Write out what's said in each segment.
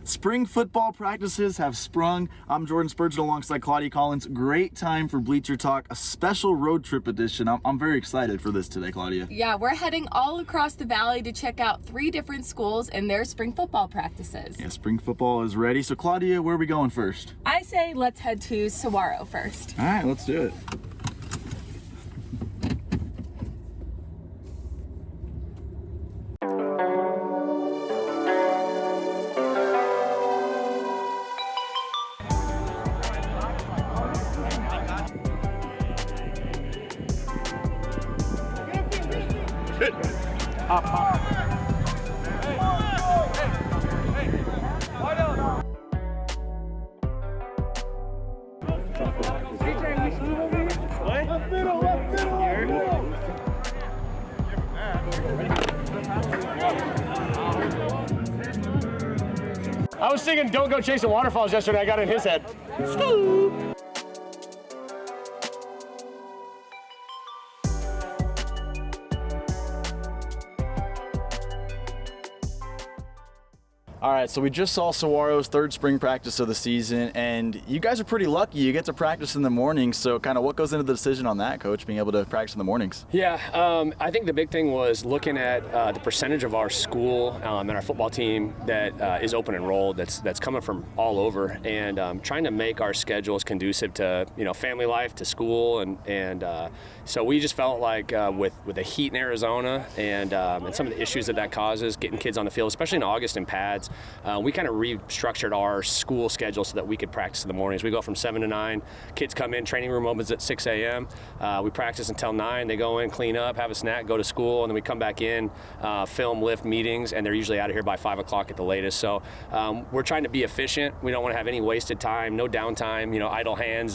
Spring football practices have sprung. I'm Jordan Spurgeon alongside Claudia Collins. Great time for Bleacher Talk, a special road trip edition. I'm very excited for this today, Claudia. Yeah, we're heading all across the valley to check out 3 different schools and their spring football practices. Yeah, spring football is ready. So Claudia, where are we going first? I say let's head to Saguaro first. All right, let's do it. I was singing Don't Go Chasing Waterfalls yesterday. I got in his head. All right, so we just saw Saguaro's 3rd spring practice of the season, and you guys are pretty lucky. You get to practice in the morning, so kind of what goes into the decision on that, Coach, being able to practice in the mornings? Yeah, I think the big thing was looking at the percentage of our school and our football team that is open enrolled, that's coming from all over, and trying to make our schedules conducive to family life, to school, and so we just felt like with the heat in Arizona and some of the issues that causes, getting kids on the field, especially in August in pads. We kind of restructured our school schedule so that we could practice in the mornings. We go from 7 to 9. Kids come in, training room opens at 6 a.m. We practice until 9. They go in, clean up, have a snack, go to school, and then we come back in, film, lift, meetings, and they're usually out of here by 5 o'clock at the latest. So we're trying to be efficient. We don't want to have any wasted time, no downtime. Idle hands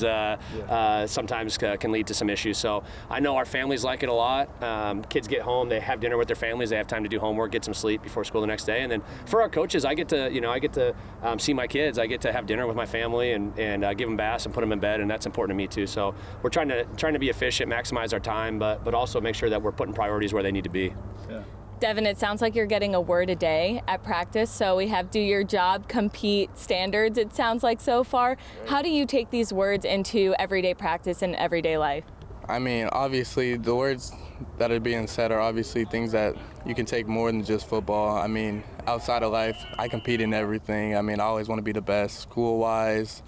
sometimes can lead to some issues. So I know our families like it a lot. Kids get home, they have dinner with their families, they have time to do homework, get some sleep before school the next day. And then for our coaches, I get to see my kids. I get to have dinner with my family and give them baths and put them in bed, and that's important to me too. So we're trying to be efficient, maximize our time, but also make sure that we're putting priorities where they need to be. Yeah. Devin, it sounds like you're getting a word a day at practice, so we have do your job, compete standards, it sounds like so far. How do you take these words into everyday practice and everyday life? I mean, obviously, the words that are being said are obviously things that you can take more than just football. I mean, outside of life, I compete in everything. I mean, I always want to be the best, school-wise,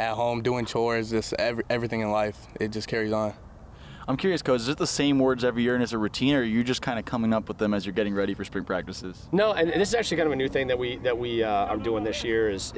at home, doing chores, just everything in life. It just carries on. I'm curious, Coach, is it the same words every year and it's a routine, or are you just kind of coming up with them as you're getting ready for spring practices? No, and this is actually kind of a new thing that we are doing this year is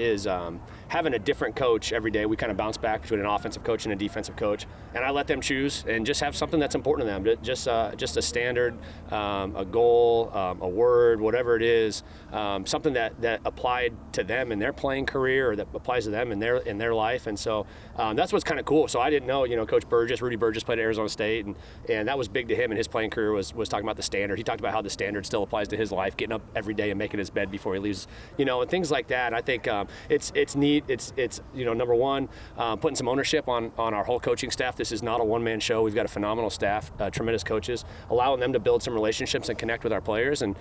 having a different coach every day. We kind of bounce back between an offensive coach and a defensive coach, and I let them choose and just have something that's important to them. Just a standard, a goal, a word, whatever it is, something that applied to them in their playing career or that applies to them in their life. And so that's what's kind of cool. So I didn't know, Coach Rudy Burgess played at Arizona State, and that was big to him in his playing career was talking about the standard. He talked about how the standard still applies to his life, getting up every day and making his bed before he leaves, and things like that. I think it's neat. It's number one, putting some ownership on our whole coaching staff. This is not a one-man show. We've got a phenomenal staff, tremendous coaches, allowing them to build some relationships and connect with our players. And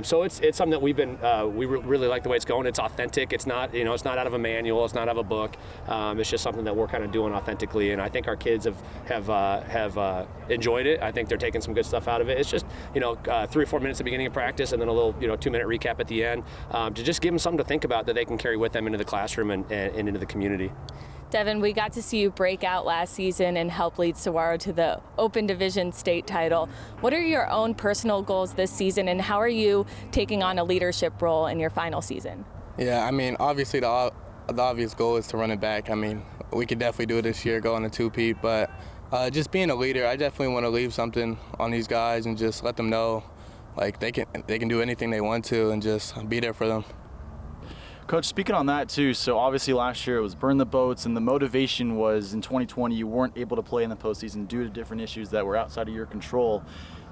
so it's something that we really like the way it's going. It's authentic. It's not it's not out of a manual. It's not out of a book. It's just something that we're kind of doing authentically. And I think our kids have enjoyed it. I think they're taking some good stuff out of it. It's just 3 or 4 minutes at the beginning of practice, and then a little 2-minute recap at the end to just give them something to think about that they can carry with them into the classroom and into the community. Devin, we got to see you break out last season and help lead Saguaro to the Open Division state title. What are your own personal goals this season, and how are you taking on a leadership role in your final season? Yeah, I mean, obviously the obvious goal is to run it back. I mean, we could definitely do it this year, go on a 2-peat, but just being a leader, I definitely want to leave something on these guys and just let them know, like, they can do anything they want to and just be there for them. Coach, speaking on that too, so obviously last year it was burn the boats, and the motivation was in 2020 you weren't able to play in the postseason due to different issues that were outside of your control.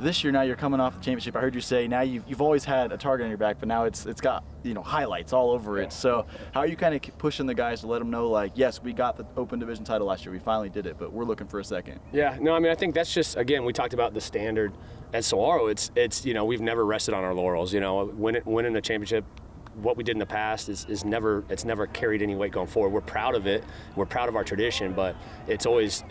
This year now you're coming off the championship. I heard you say now you've always had a target on your back, but now it's got highlights all over it. So how are you kind of pushing the guys to let them know, like, yes, we got the Open Division title last year, we finally did it, but we're looking for a second? Yeah, no, I mean, I think that's just, again, we talked about the standard at Saguaro. It's we've never rested on our laurels. Winning a championship what we did in the past is never carried any weight going forward. We're proud of it. We're proud of our tradition, but it's always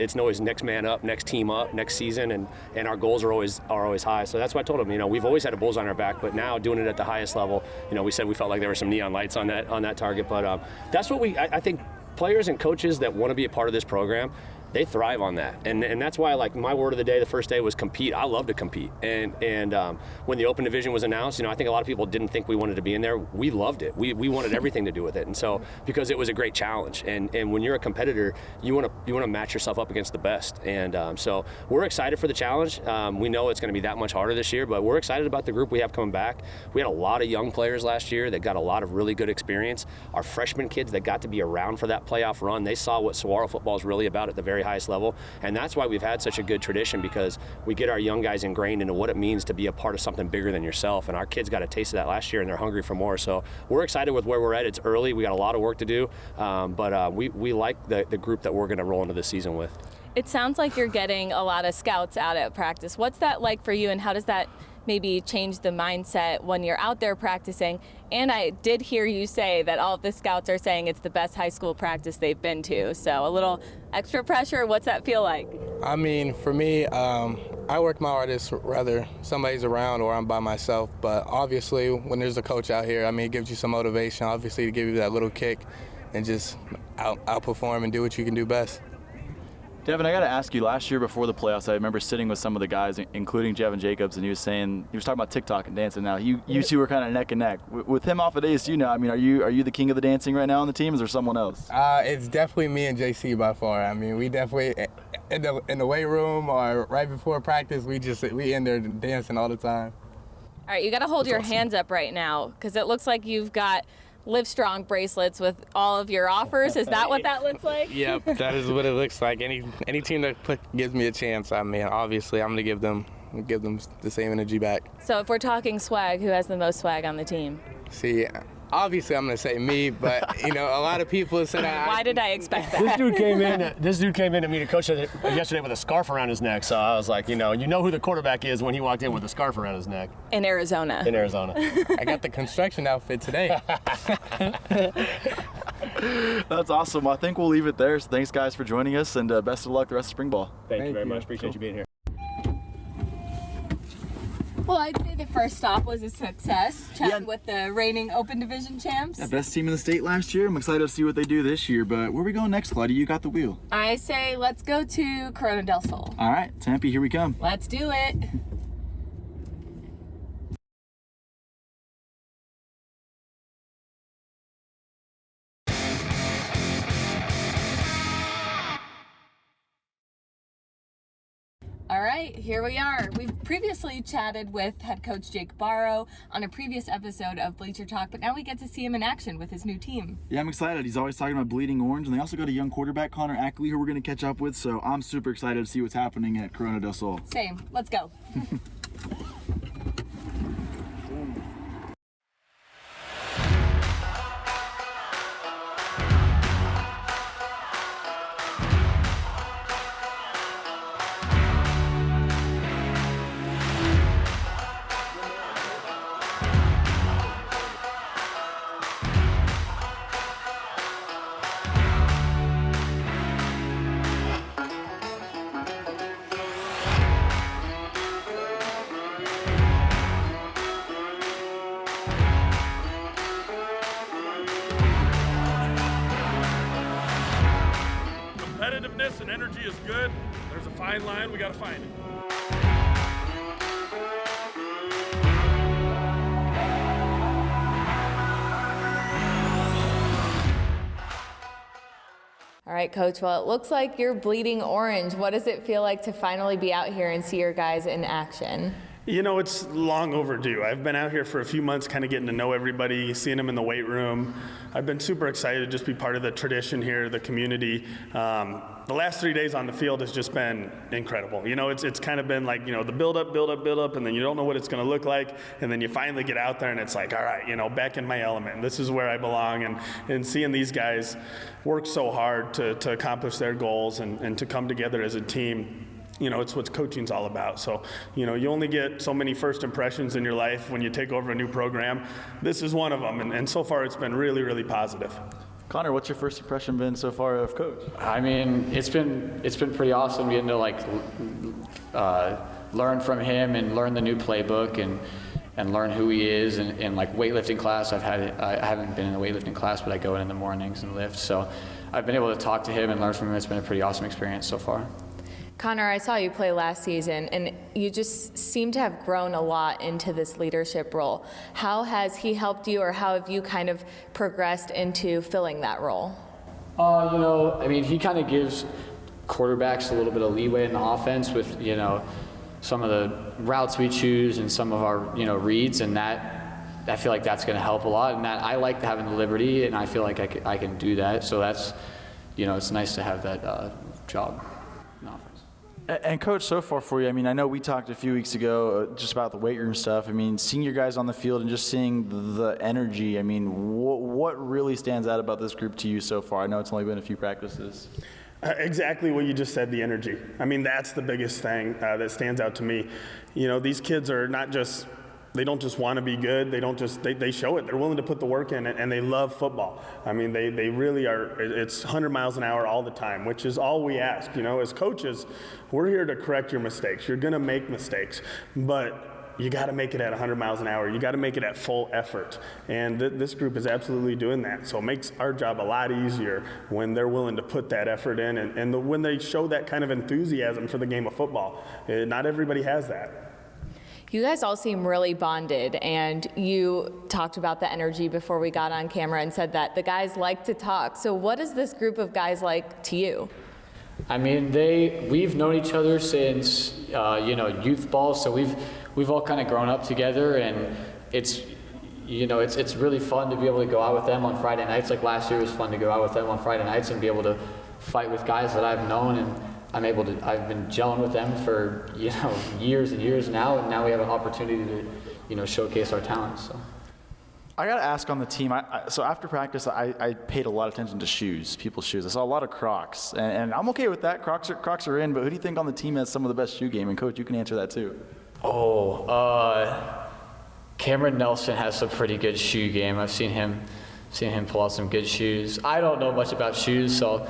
next man up, next team up, next season, and our goals are always high. So that's why I told them, we've always had a bulls on our back, but now doing it at the highest level, we said we felt like there were some neon lights on that target, but that's what I think players and coaches that want to be a part of this program, they thrive on that, and that's why, like, my word of the day the first day was compete. I love to compete, and when the open division was announced, I think a lot of people didn't think we wanted to be in there. We loved it. We wanted everything to do with it, and so because it was a great challenge, and when you're a competitor, you want to match yourself up against the best, and so we're excited for the challenge. We know it's going to be that much harder this year, but we're excited about the group we have coming back. We had a lot of young players last year that got a lot of really good experience. Our freshman kids that got to be around for that playoff run, they saw what Saguaro football is really about at the very highest level, and that's why we've had such a good tradition, because we get our young guys ingrained into what it means to be a part of something bigger than yourself, and our kids got a taste of that last year, and they're hungry for more. So we're excited with where we're at. It's early. We got a lot of work to do, but we like the group that we're going to roll into this season with. It sounds like you're getting a lot of scouts out at practice. What's that like for you, and how does that maybe change the mindset when you're out there practicing? And I did hear you say that all of the scouts are saying it's the best high school practice they've been to. So a little extra pressure. What's that feel like? I mean, for me, I work my hardest whether somebody's around or I'm by myself. But obviously, when there's a coach out here, it gives you some motivation, obviously, to give you that little kick and just outperform and do what you can do best. Devin, I got to ask you, last year before the playoffs, I remember sitting with some of the guys, including Jevin Jacobs, and he was talking about TikTok and dancing now. You two were kind of neck and neck. With him off at ASU now, are you the king of the dancing right now on the team? Is there someone else? It's definitely me and JC by far. We definitely, in the weight room or right before practice, we in there dancing all the time. All right, you got to hold your hands up right now, because it looks like you've got Live Strong bracelets with all of your offers. Is that what that looks like? Yep, that is what it looks like. Any team that gives me a chance, obviously I'm going to give them the same energy back. So if we're talking swag, who has the most swag on the team? See, obviously I'm going to say me, but a lot of people said Why did I expect that? This dude came in to meet a coach yesterday with a scarf around his neck. So I was like, you know who the quarterback is when he walked in with a scarf around his neck. In Arizona. I got the construction outfit today. That's awesome. I think we'll leave it there. So thanks, guys, for joining us, and best of luck the rest of spring ball. Thank you very much. Appreciate you being here. Well, I'd say the first stop was a success. Chatting with the reigning Open Division champs. Yeah, best team in the state last year. I'm excited to see what they do this year. But where are we going next, Claudia? You got the wheel. I say let's go to Corona del Sol. All right, Tempe, here we come. Let's do it. All right, here we are. We've previously chatted with head coach Jake Barrow on a previous episode of Bleacher Talk, but now we get to see him in action with his new team. Yeah, I'm excited. He's always talking about bleeding orange, and they also got a young quarterback, Connor Ackley, who we're going to catch up with, so I'm super excited to see what's happening at Corona del Sol. Same. Let's go. Competitiveness and energy is good. There's a fine line, we got to find it. All right, Coach. Well, it looks like you're bleeding orange. What does it feel like to finally be out here and see your guys in action? It's long overdue. I've been out here for a few months kind of getting to know everybody, seeing them in the weight room. I've been super excited to just be part of the tradition here, the community. The last 3 days on the field has just been incredible. It's kind of been like, the build up, and then you don't know what it's going to look like, and then you finally get out there and it's like, all right, back in my element. This is where I belong, and seeing these guys work so hard to accomplish their goals and to come together as a team. it's what coaching's all about. So, you only get so many first impressions in your life when you take over a new program. This is one of them, and so far it's been really, really positive. Connor, what's your first impression been so far of Coach? I mean, it's been pretty awesome getting to learn from him and learn the new playbook and learn who he is. And like weightlifting class, I haven't been in a weightlifting class, but I go in the mornings and lift. So I've been able to talk to him and learn from him. It's been a pretty awesome experience so far. Connor, I saw you play last season, and you just seem to have grown a lot into this leadership role. How has he helped you, or how have you kind of progressed into filling that role? I mean, he kind of gives quarterbacks a little bit of leeway in the offense with, some of the routes we choose and some of our, reads, and that I feel like that's going to help a lot. And that I like having the liberty, and I feel like I can do that. So that's, it's nice to have that job in the offense. And Coach, so far for you, I mean, I know we talked a few weeks ago just about the weight room stuff. I mean, seeing your guys on the field and just seeing the energy, I mean, what really stands out about this group to you so far? I know it's only been a few practices. Exactly what you just said, the energy. I mean, that's the biggest thing that stands out to me. These kids are not just, they don't just want to be good. They show it. They're willing to put the work in, and they love football. I mean, they really are. It's 100 miles an hour all the time, which is all we ask. As coaches, we're here to correct your mistakes. You're going to make mistakes, but you got to make it at 100 miles an hour. You got to make it at full effort. And this group is absolutely doing that. So it makes our job a lot easier when they're willing to put that effort in and when they show that kind of enthusiasm for the game of football. Not everybody has that. You guys all seem really bonded, and you talked about the energy before we got on camera and said that the guys like to talk. So what is this group of guys like to you? I mean, we've known each other since youth ball, so we've all kind of grown up together, and it's really fun to be able to go out with them on Friday nights. Like last year, it was fun to go out with them on Friday nights and be able to fight with guys that I've known, and I've been gelling with them for years and years now, and now we have an opportunity to showcase our talents. So. I got to ask on the team, so after practice, I paid a lot of attention to people's shoes. I saw a lot of Crocs, and I'm okay with that. Crocs are in, but who do you think on the team has some of the best shoe game? And Coach, you can answer that too. Cameron Nelson has some pretty good shoe game. I've seen him pull out some good shoes. I don't know much about shoes, so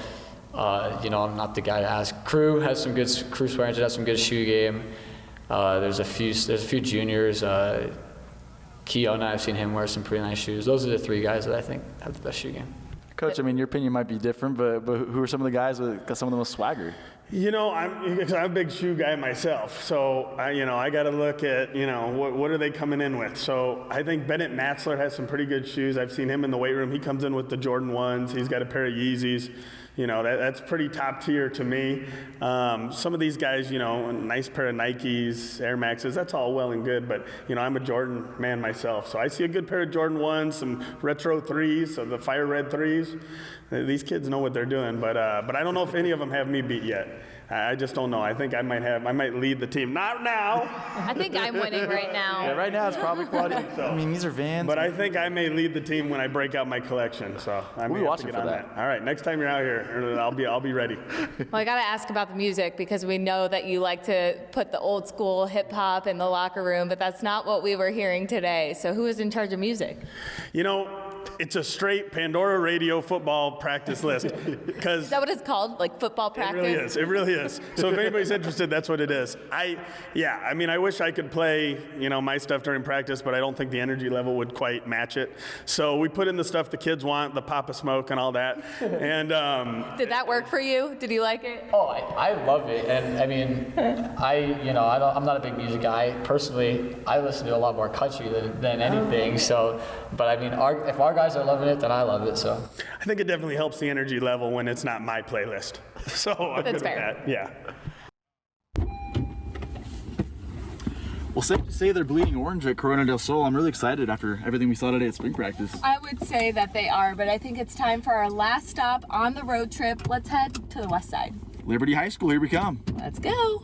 I'm not the guy to ask. Crew Swearingen has some good shoe game. There's a few juniors. Keona, I've seen him wear some pretty nice shoes. Those are the three guys that I think have the best shoe game. Coach, I mean, your opinion might be different, but who are some of the guys that got some of the most swagger? I'm a big shoe guy myself, so I got to look at what are they coming in with. So I think Bennett Matzler has some pretty good shoes. I've seen him in the weight room. He comes in with the Jordan 1s. He's got a pair of Yeezys. That's pretty top tier to me. Some of these guys, a nice pair of Nikes, Air Maxes, that's all well and good, but, I'm a Jordan man myself. So I see a good pair of Jordan 1s, some retro 3s, so the fire red 3s. These kids know what they're doing, but I don't know if any of them have me beat yet. I just don't know. I think I might lead the team. Not now. I think I'm winning right now. Yeah, right now it's probably Claudia. I mean, these are Vans. But I think I may lead the team when I break out my collection. So I'm watching for that. All right, next time you're out here, I'll be ready. Well, I got to ask about the music, because we know that you like to put the old school hip hop in the locker room, but that's not what we were hearing today. So who is in charge of music? It's a straight Pandora Radio football practice list. Is that what it's called? Like football practice? It really is. So if anybody's interested, that's what it is. I wish I could play, my stuff during practice, but I don't think the energy level would quite match it. So we put in the stuff the kids want, the Papa Smoke and all that. And did that work for you? Did you like it? Oh, I love it. And I mean, I'm not a big music guy. Personally, I listen to a lot more country than anything. So, but I mean, if our guys are loving it, then I love it. So I think it definitely helps the energy level when it's not my playlist. So I'm That's good fair. with that. Yeah. Well, safe to say they're bleeding orange at Corona del Sol. I'm really excited after everything we saw today at spring practice. I would say that they are, but I think it's time for our last stop on the road trip. Let's head to the west side. Liberty High School, here we come. Let's go.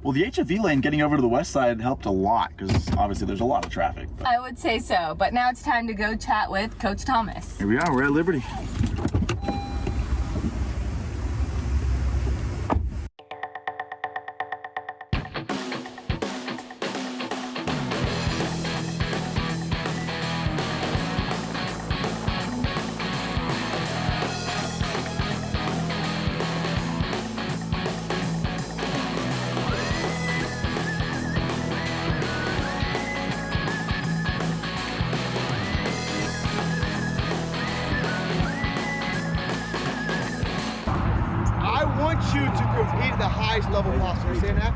Well, the HFV lane getting over to the west side helped a lot because obviously there's a lot of traffic. I would say so, but now it's time to go chat with Coach Thomas. Here we are, we're at Liberty. I want you to compete at the highest level possible. You saying that?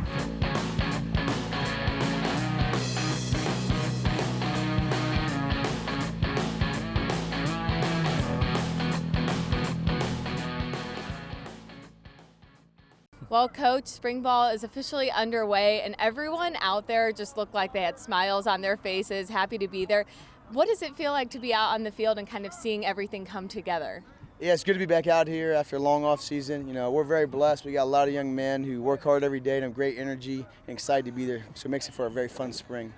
Well, Coach, spring ball is officially underway, and everyone out there just looked like they had smiles on their faces, happy to be there. What does it feel like to be out on the field and kind of seeing everything come together? Yeah, it's good to be back out here after a long off season. You know, we're very blessed. We got a lot of young men who work hard every day and have great energy and excited to be there. So it makes it for a very fun spring.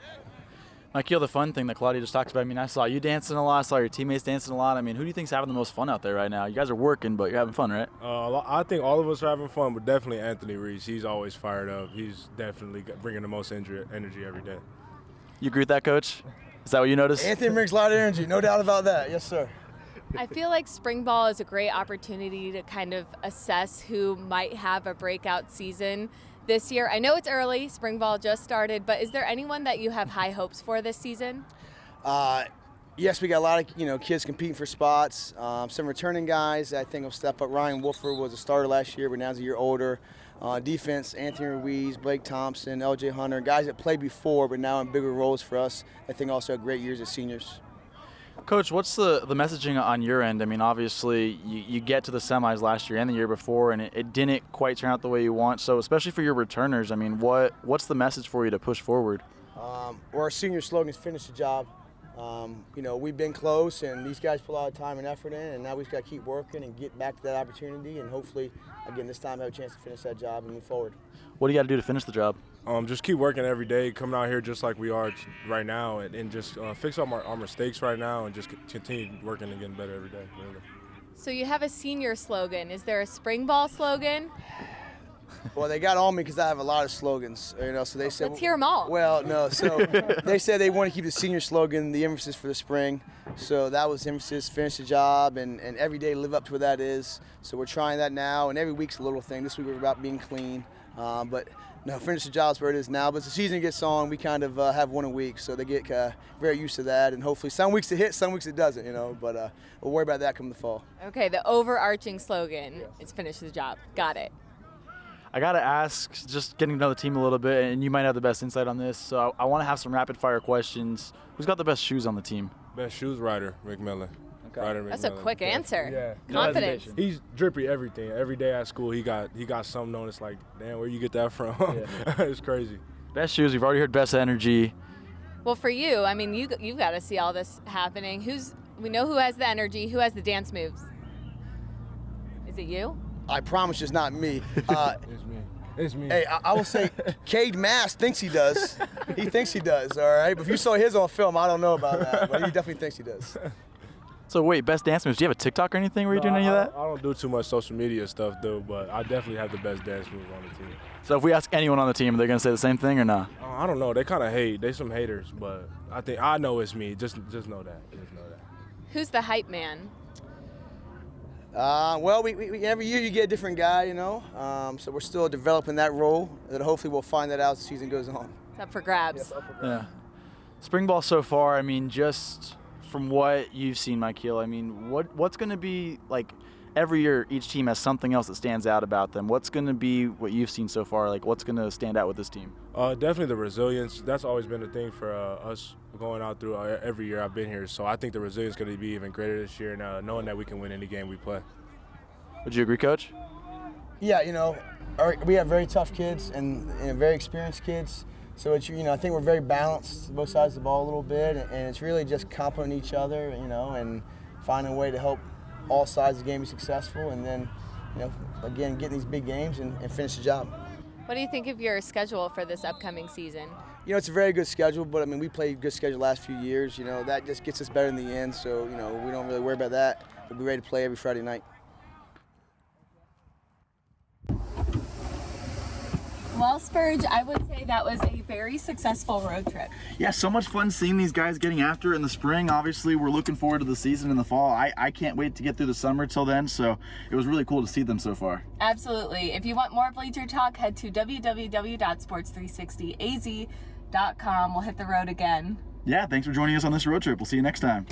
Michael, the fun thing that Claudia just talked about, I mean, I saw you dancing a lot, I saw your teammates dancing a lot. I mean, who do you think's having the most fun out there right now? You guys are working, but you're having fun, right? I think all of us are having fun, but definitely Anthony Reese. He's always fired up. He's definitely bringing the most energy every day. You agree with that, Coach? Is that what you noticed? Anthony brings a lot of energy, no doubt about that. Yes, sir. I feel like spring ball is a great opportunity to kind of assess who might have a breakout season this year. I know it's early, spring ball just started, but is there anyone that you have high hopes for this season? Yes, we got a lot of kids competing for spots. Some returning guys I think will step up. Ryan Wolford was a starter last year, but now he's a year older. Defense, Anthony Ruiz, Blake Thompson, LJ Hunter, guys that played before but now in bigger roles for us. I think also had great years as seniors. Coach, what's the messaging on your end? I mean, obviously, you get to the semis last year and the year before, and it didn't quite turn out the way you want. So, especially for your returners, I mean, what's the message for you to push forward? Well, our senior slogan is finish the job. We've been close, and these guys put a lot of time and effort in, and now we've got to keep working and get back to that opportunity, and hopefully, again, this time have a chance to finish that job and move forward. What do you got to do to finish the job? Just keep working every day, coming out here just like we are right now, and just fix up our mistakes right now and just continue working and getting better every day. Really. So you have a senior slogan. Is there a spring ball slogan? Well, they got on me because I have a lot of slogans, so they said. Let's hear them all. Well, no, so they said they want to keep the senior slogan, the emphasis for the spring. So that was emphasis, finish the job, and every day live up to what that is. So we're trying that now, and every week's a little thing. This week we're about being clean, but no, finish the job is where it is now. But as the season gets on, we kind of have one a week, so they get very used to that, and hopefully some weeks it hits, some weeks it doesn't, but we'll worry about that come the fall. Okay, the overarching slogan is finish the job. Got it. I got to ask, just getting to know the team a little bit, and you might have the best insight on this, so I want to have some rapid-fire questions. Who's got the best shoes on the team? Best shoes rider, McMillan. Okay. Ryder That's a McMillan. quick answer. Yeah. Confidence. He's drippy everything. Every day at school, he got something on. It's like, damn, where you get that from? Yeah. It's crazy. Best shoes, we've already heard best energy. Well, for you, I mean, you've got to see all this happening. We know who has the energy, who has the dance moves. Is it you? I promise it's not me. It's me. Hey, I will say, Cade Mass thinks he does. He thinks he does, all right? But if you saw his on film, I don't know about that, but he definitely thinks he does. So wait, best dance moves, do you have a TikTok or anything where you're doing any of that? I don't do too much social media stuff, though, but I definitely have the best dance moves on the team. So if we ask anyone on the team, they're going to say the same thing or not? I don't know. They kind of hate. They some haters, but I think I know it's me. Just know that. Just know that. Who's the hype man? Well, we every year you get a different guy, so we're still developing that role, that hopefully we'll find that out as the season goes on. It's up for grabs. Yeah. Spring ball so far, I mean, just from what you've seen, Michael, I mean, what's going to be, like, every year each team has something else that stands out about them. What's going to be what you've seen so far? Like, what's going to stand out with this team? Definitely the resilience. That's always been the thing for us going out through every year I've been here. So I think the resilience is going to be even greater this year, and knowing that we can win any game we play. Would you agree, Coach? Yeah, we have very tough kids and very experienced kids. So it's, I think we're very balanced, both sides of the ball a little bit, and it's really just complimenting each other, and finding a way to help all sides of the game be successful, and then, again, getting these big games and finish the job. What do you think of your schedule for this upcoming season? You know, it's a very good schedule, but I mean, we played good schedule the last few years. You know, that just gets us better in the end. So, you know, we don't really worry about that. We'll be ready to play every Friday night. Well, Spurge, I would say that was a very successful road trip. Yeah, so much fun seeing these guys getting after it in the spring. Obviously, we're looking forward to the season in the fall. I can't wait to get through the summer till then, so it was really cool to see them so far. Absolutely. If you want more Bleacher Talk, head to www.sports360az.com. We'll hit the road again. Yeah, thanks for joining us on this road trip. We'll see you next time.